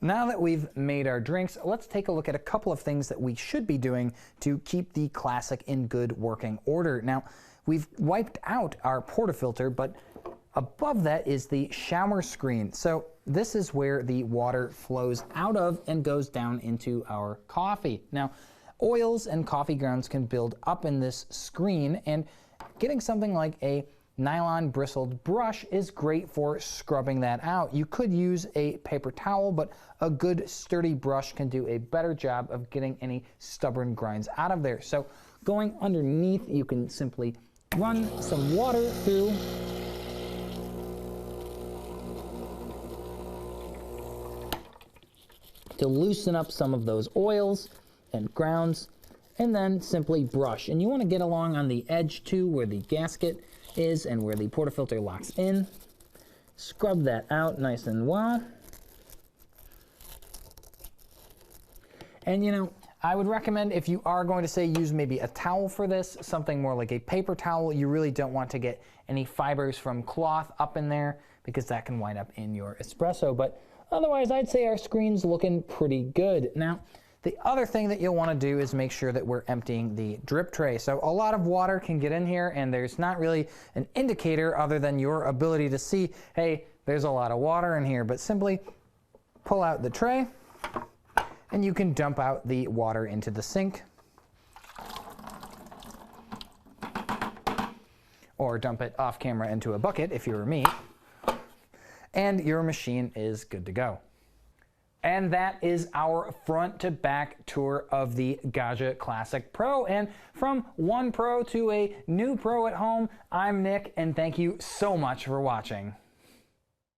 Now that we've made our drinks, let's take a look at a couple of things that we should be doing to keep the Classic in good working order. Now, we've wiped out our portafilter, but above that is the shower screen. So this is where the water flows out of and goes down into our coffee. Now, oils and coffee grounds can build up in this screen, and getting something like a nylon bristled brush is great for scrubbing that out. You could use a paper towel, but a good sturdy brush can do a better job of getting any stubborn grinds out of there. So going underneath, you can simply run some water through. To loosen up some of those oils and grounds, and then simply brush. And you want to get along on the edge too, where the gasket is and where the portafilter locks in. Scrub that out nice and well. And you know, I would recommend, if you are going to say use maybe a towel for this, something more like a paper towel. You really don't want to get any fibers from cloth up in there, because that can wind up in your espresso. But otherwise, I'd say our screen's looking pretty good. Now, the other thing that you'll want to do is make sure that we're emptying the drip tray. So a lot of water can get in here, and there's not really an indicator other than your ability to see, hey, there's a lot of water in here. But simply pull out the tray, and you can dump out the water into the sink. Or dump it off camera into a bucket if you were me. And your machine is good to go. And that is our front to back tour of the Gaggia Classic Pro. And from one pro to a new pro at home, I'm Nick, and thank you so much for watching.